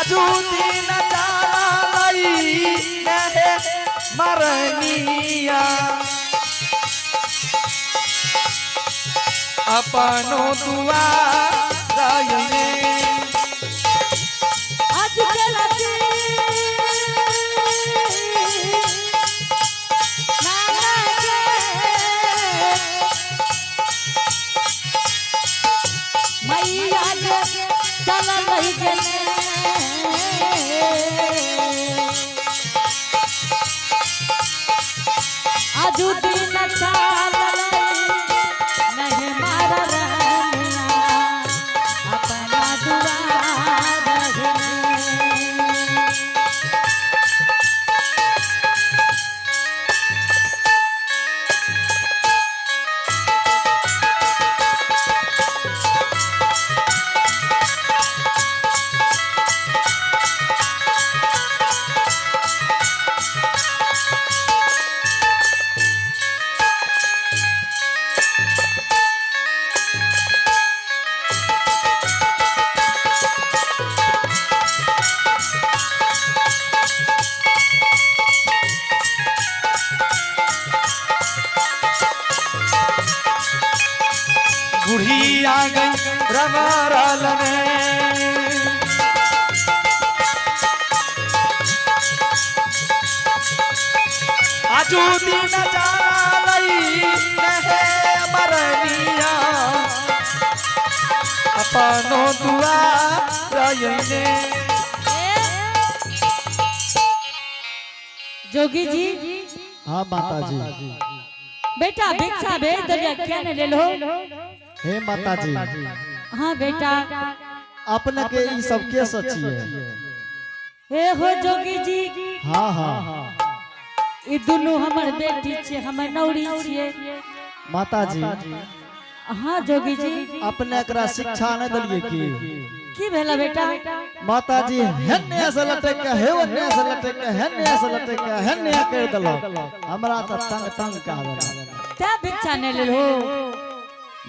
आजू दिन जाई नहे मरनिया अपनो दुआ रही आज के लगे नाना के मैया के चल रही गेले आजू दिन चाल नहीं मारा रहना अपना दुआ बूढ़ी आ गई रमरल में आजू दिन जाई नहे मरनिया अपनो दुआ रही जोगी जी हाँ माता जी। बेटा भिक्षा भेज दिया क्या ने ले लो हे माता जी हाँ बेटा अपने के ई सब के सची है। हे हो जोगी जी हाँ हाँ ई दुनू हमर बेटी छे हमर नौरी छिए माता जी हाँ जोगी जी अपने एकरा शिक्षा न दलिए की भेला बेटा माता जी हेन्ने से लटक के हे ओन्ने से लटक के हेन्ने से लटक के हेन्ने कर दलो हमरा त तंग तंग का देला त्या भिक्षा ने ले लो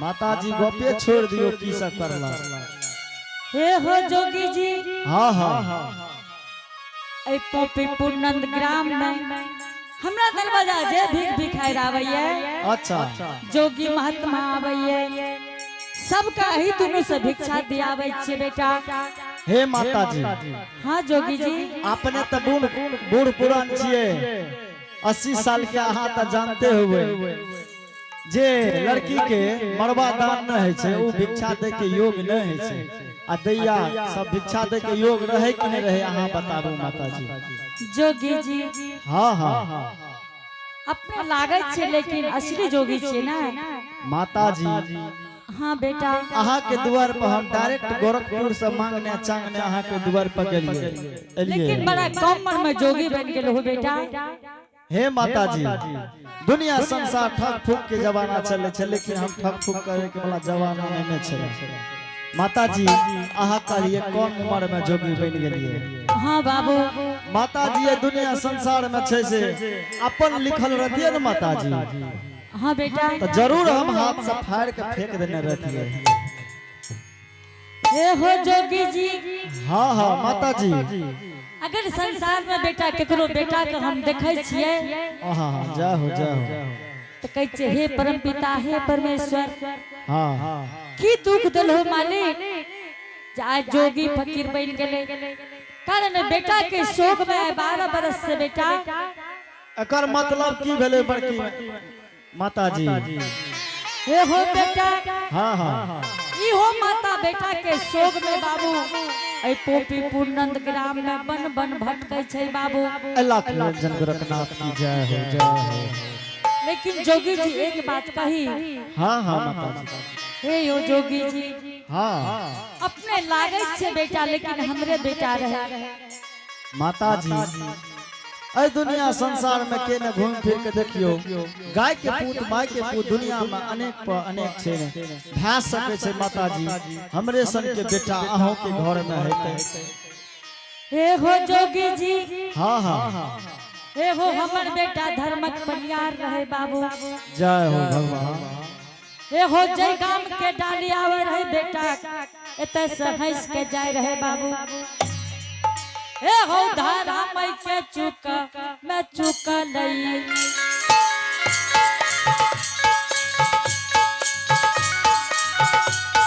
माता जी गोपे छोड़ दियो की सब करला हे हो जोगी जी हाँ हाँ ए पोपी पूर्णंद ग्राम में हमरा दरवाजा जे भीख भिखाई आवे अच्छा जोगी महात्मा आवे सबका ही दोनों से भिक्षा दियावे छे बेटा हे माता जी हाँ जोगी जी अपने त बूढ़ पुरान छिए 80 साल के अहाँ त जानते हुए जे लड़की के मरवा दान न है छे उ भिक्षा दे के योग न है छे आ दैया सब भिक्षा दे के योग रहे कि नहीं रहे अहाँ बताबू माता जी। जोगी जी हाँ हाँ अपने लागत छे लेकिन असली जोगी छे ना माता जी हाँ बेटा अहाँ के द्वार पर हम डायरेक्ट गोरखपुर से मांगने चांगने अहाँ के द्वार पर गेलिए लेकिन बड़ा कम उम्र में जोगी बन गेल हो बेटा हे माता जी दुनिया संसार ठक फूक के जमाना चले छे लेकिन हम ठक फूक करे के वाला जमाना नहीं छे माता जी अहाँ कहिए कौन उम्र में जोगी बन गेलिए। हाँ बाबू माता जी ये दुनिया संसार में छे से अपन लिखल रहतिए न माता जी हाँ बेटा तो जरूर हम हाथ से फाड़ के फेंक देने रहतिए। हे हो जोगी जी हाँ हाँ माता जी अगर संसार में बेटा केकरो बेटा के हम देखे छिए हाँ जाओ तो कहै छे हे परम पिता हे परमेश्वर हाँ की दुख देलो मालिक आज जोगी फकीर बन गेले कारण बेटा के शोक में 12 बरस से बेटा एकर मतलब की भेले बड़की माता जी। हे हो बेटा हाँ हाँ ई हो माता बेटा के शोक में बाबू ए पोपी पूर्णंद ग्राम में बन बन भटकै छै बाबू लाख जन गोरखनाथ की जय हो। लेकिन जोगी जी एक बात कही हाँ हाँ माता जी हे यो जोगी जी हाँ अपने लागत छे बेटा लेकिन हमरे बेटा रहे माता जी अरे दुनिया संसार में के न घूम फिर के देखियो गाय के पूत माय के पूत दुनिया में अनेक पर अनेक छे ने भा सके छे माता जी हमरे सन के बेटा अहों के घर में हेते। हे हो जोगी जी हाँ हाँ हे हो हमर बेटा धर्मक बनियार रहे बाबू जय हो भगवान। हे हो जय गाम के डाली आवे रहे बेटा एते से हंस के जाय रहे बाबू ए हो धारा मैं के चुका मैं चुका लई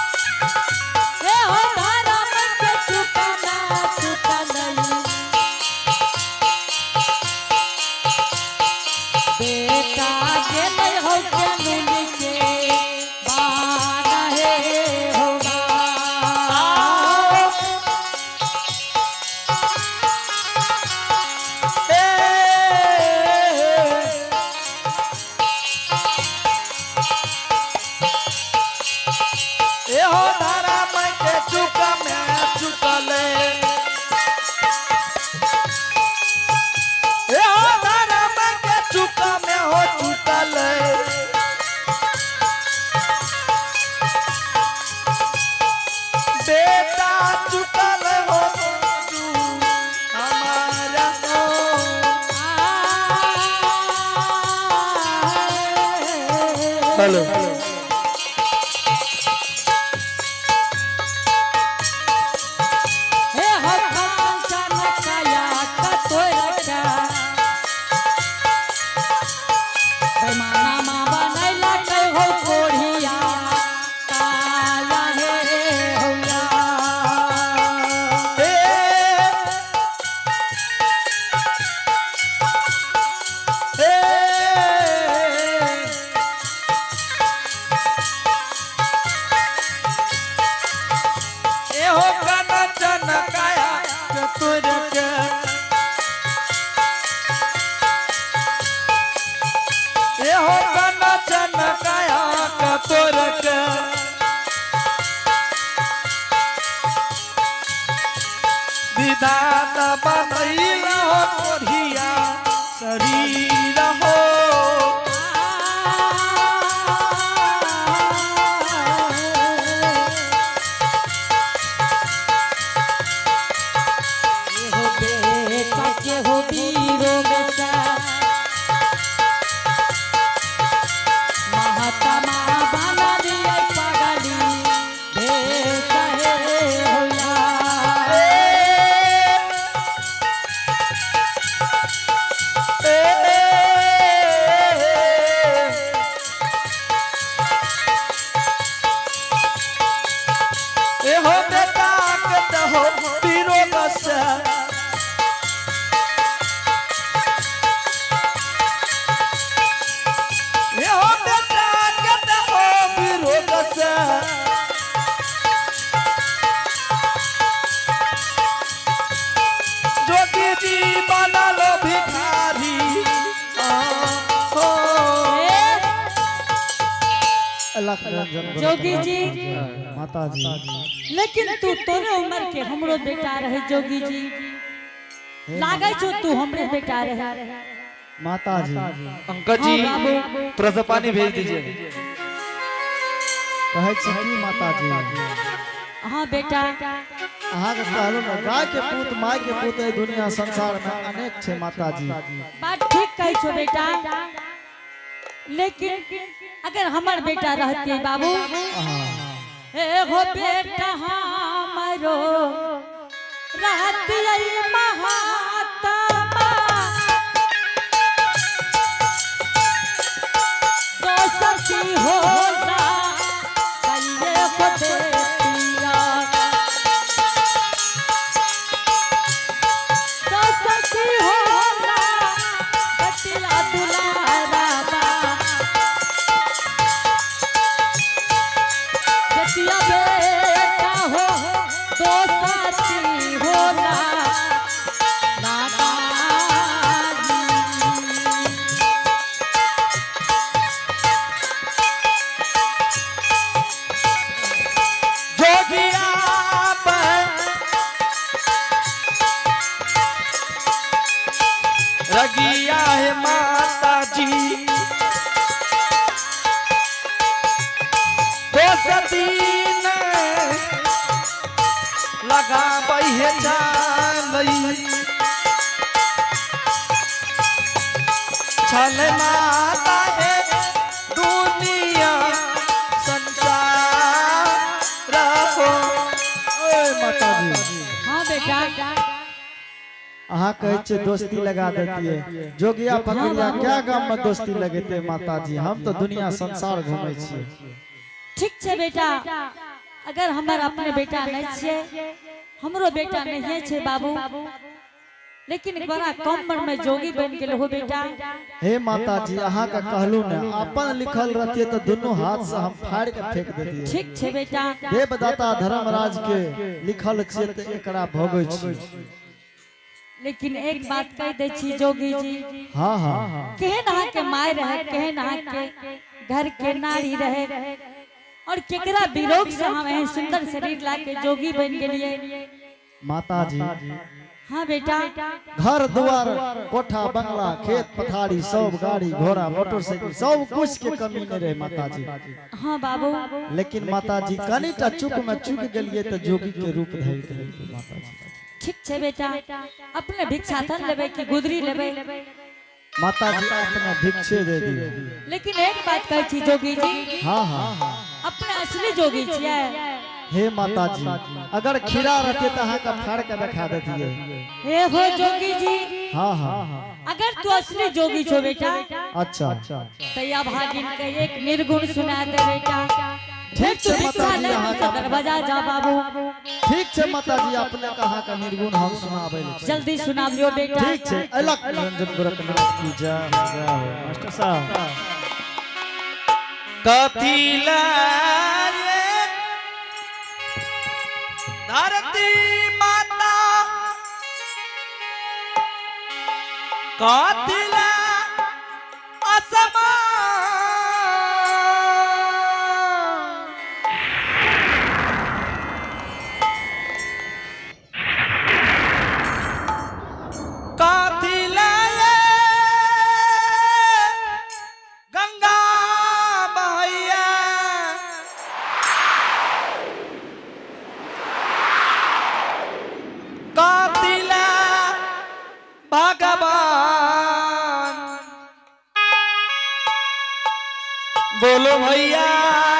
ए हो धारा मैं के चुका मैं चुका लई बेटा गेले हो के मिल के बाना है होगा ए हो धारा मैं के चुका मैं चुकले ए हो धारा मैं के चुका मैं हो चुकले बेटा चुकल हो तू हमारा हो हेलो हे हो कांचन काया कतोरका बेमाना मा बनैला कै हो कोढ़िया काया हे होया ए हो कांचन काया कतोरका ए हो कांचन काया कतोरका विधान बनैला हो कोढ़िया शरीर हो हो बेटा के हो वीरो बेटा महात्मा बना दिए पगली भेसा हे होया ए हो बेटा के हो पीरो बस ए हो बेटा के हो पीरो बस जोगी जी बनल भिखारी हो अलख रंजन जोगी जी माता जी लेकिन तू तोरे उम्र के हमरो बेटा रहे जोगी जी लागे छो तू हमरे बेटा रहे माता जी अंकल जी हाँ, बाबू। थोड़ा सा पानी भेज दीजिए कहै छी की माता जी हाँ बेटा अहाँ के कहलो न गाय के पूत माय के पूत ए दुनिया संसार में अनेक छे माता जी बात ठीक कही छो बेटा लेकिन अगर हमार बेटा रहती बाबू एगो बेटा हमारो रहती महात्मा दोसर की होला कल्ले हो बेटिया दोसर की होला बटिया दुलारा बटिया बेटा हो दोसर की होला जोगिया रगिया है माता जी तो सदीन लगा है जालई छल माता है दुनिया संसार रहो ओए माता जी हाँ बेटा अहाँ कहे छे दोस्ती लगा देती है जोगिया फकीरिया क्या गाम में दोस्ती लगेते माता जी हम तो दुनिया संसार घूमे छिए। ठीक छे बेटा, अगर हमार अपने बेटा नहीं छे, हमरो बेटा नहीं छे बाबू, लेकिन बड़ा कम उम्र में जोगी बन गेल हो बेटा। हे माता जी अहाँ का कहलू ने अपन लिखल रहती तो दोनों हाथ से हम फाड़ के फेंक देती। ठीक छे बेटा, देवदाता धर्मराज के लिखल छे तो एकरा भोगै छी। लेकिन एक बात कह दे छी जोगी जी, हाँ हाँ केहन अहाँ के माय रहे, केहन अहाँ के घर के नारी रहे, और केकरा विरोध से हम एहन सुंदर शरीर ला के जोगी बन गेलिए। माता जी हाँ बेटा, घर द्वार कोठा बंगला खेत पथारी सब गाड़ी घोड़ा मोटरसाइकिल सब कुछ के कमी नहीं रहे माता जी। हाँ बाबू, लेकिन माता जी कनिटा चुक में चुक गलिए तो जोगी के रूप धरि गए माता जी। ठीक छे बेटा, अपने भिक्षाथन लेबे कि गुदरी लेबे? माता जी अपने भिक्षे दे दिए। लेकिन एक बात कह छी जोगी जी, हाँ हाँ अपने असली जोगी छियै। हे माता जी अगर खीरा रहते तो अहाँ का फाड़ के दिखा देती है। हे हो जोगी जी, हाँ हाँ अगर तू असली जोगी छो बेटा, अच्छा तो या भागिन के एक निर्गुण सुना दे बेटा। ठीक तू है भिक्षा माता जी ले अहाँ तो का दरवाजा जा बाबू। ठीक है माता जी अपने कहा का निर्गुण हम सुनाबे छी। जल्दी सुनाबियो बेटा। ठीक है अलग निरंजन गोरखनाथ की जय हो मास्टर साहब। कथिला धरती माता कथिला आसमान कथिला गंगा मैया कथिला भगवान बोलो भैया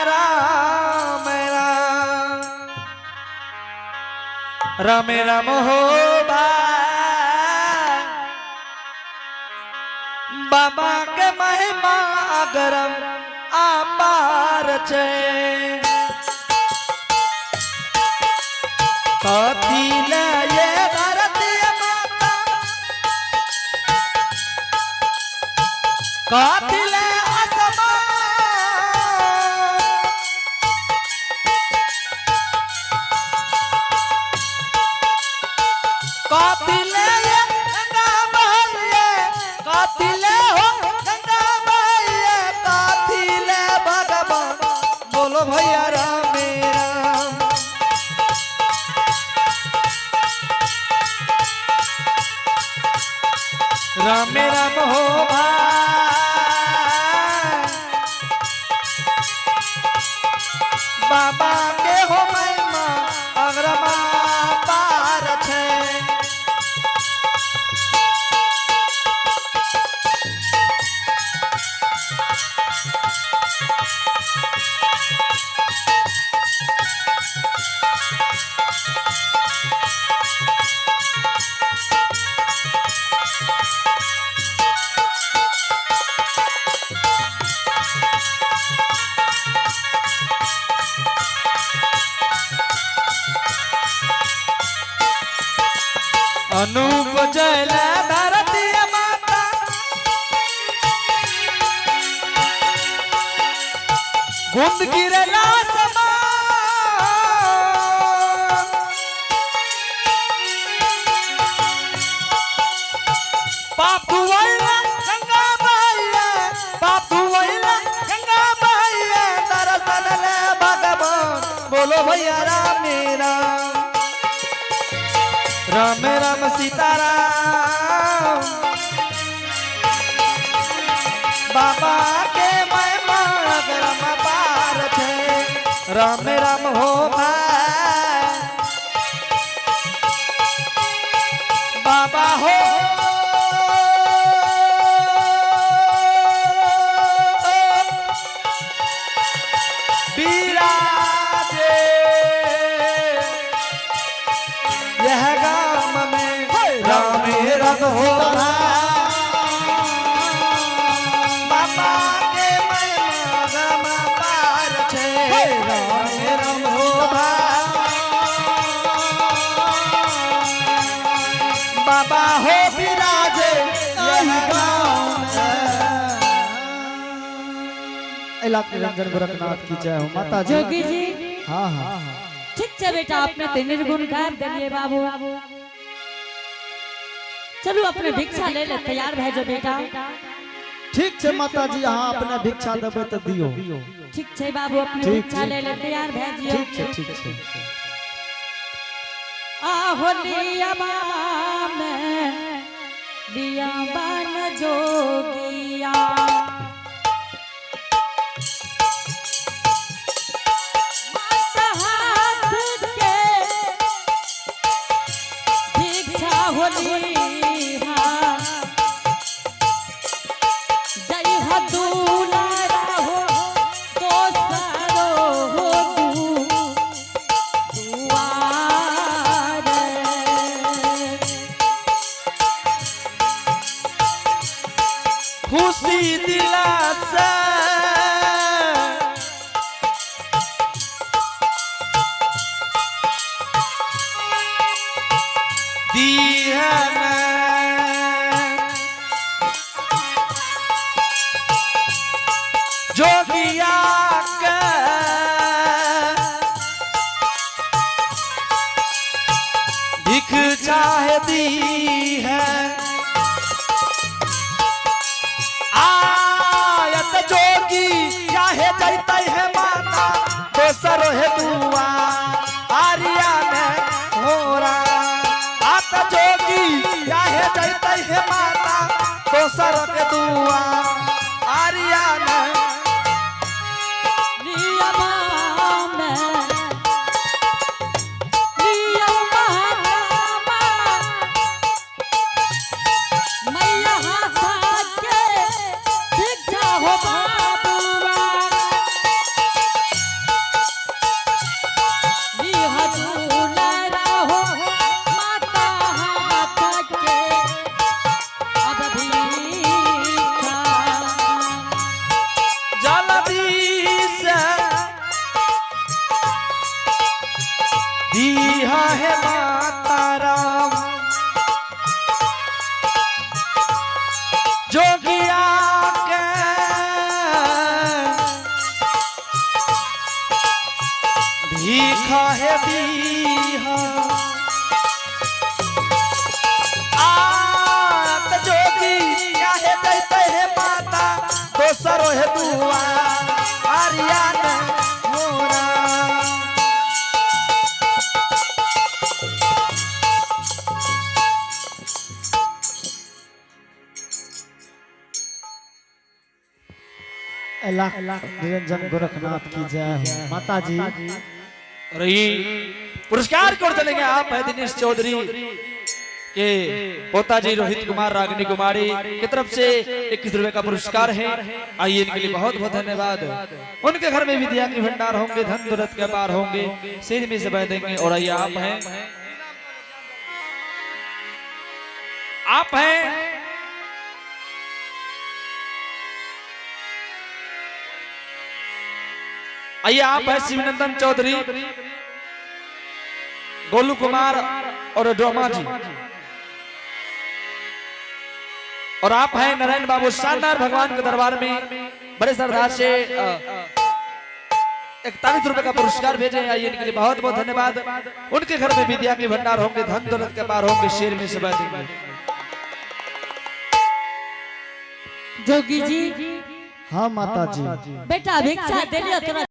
राम राम राम राम हो बाबा के महिमा अगरम अपार छे कथिला ये धरती माता कथिला आसमान कथिला ये गंगा मैया कथिला हो गंगा मैया कथिला भगवान बोलो भैया राम राम राम राम हो भाई बाबा के हो महिमा अगरमा पार छे अनूप जल धरती माता गुंद गिरला समान पापू वैला गंगा मैया पापू वैला गंगा मैया दर्शन ले भगवान बोलो भैया राम राम राम राम सीताराम बाबा के महिमा अगरम पार छे राम राम हो भाई बाबा हो विराजे यह गाम में राम लाख निरंजन गोरखनाथ की जय हो माता जी। जोगी जी हाँ हाँ ठीक है बेटा, आपने तो निर्गुण गाय दिलिए बाबू। चलो अपने भिक्षा ले ले, तैयार भेजो बेटा। ठीक है माता जी, हाँ अपने भिक्षा देवे तो दियो। ठीक है बाबू, अपने भिक्षा ले ले, तैयार भेजियो। ठीक है आहो लिया में लिया बन जोगिया, माता हाथ के भिक्षा होली जय हो दुलारा हो दोसरो हो दुआरे, खुशी दिला से दीहन जोगिया के भिख चाहे दी है। आयत जोगी चाहे जैते है माता दोसर है दुआ आर्या में होरा। आत जोगी चाहे जैते है माता दोसर के दुआ आर्या में लिया में लिया महात्मा मैया हाथ के भिक्षा हो बाबुआ, लिया दुलारा हो माता हाथ के अब भिक्षा। जल्दी से दीहा है माता राम जोगिया के भीखा है दीहा। आत जोगी चाहे जैते है माता दोसरो है दुआ आर्या ने मोरा। लाख निरंजन गोरखनाथ की जय हो माता जी। और ये पुरस्कार की ओर चलेंगे आप है दिनेश चौधरी के पोता जी रोहित कुमार रागिनी कुमारी की तरफ से 21 रुपए का पुरस्कार है। आइए इनके लिए बहुत बहुत धन्यवाद। उनके घर में विद्या के भंडार होंगे, धन दौलत के अपार होंगे, सिर में से देंगे। और आइए आप हैं आइए आप है शिवनंदन चौधरी, गोलू कुमार और डोमा जी। और आप हैं नारायण बाबू, शानदार भगवान के दरबार में बड़े श्रद्धा से 41 रुपए का पुरस्कार भेजे। आइए इनके लिए बहुत बहुत धन्यवाद। उनके घर में विद्या के भंडार होंगे, धन दौलत के पार होंगे, शेर में सब देंगे। जोगी जी हाँ माता जी। बेटा भिक्षा दे लियो तोरा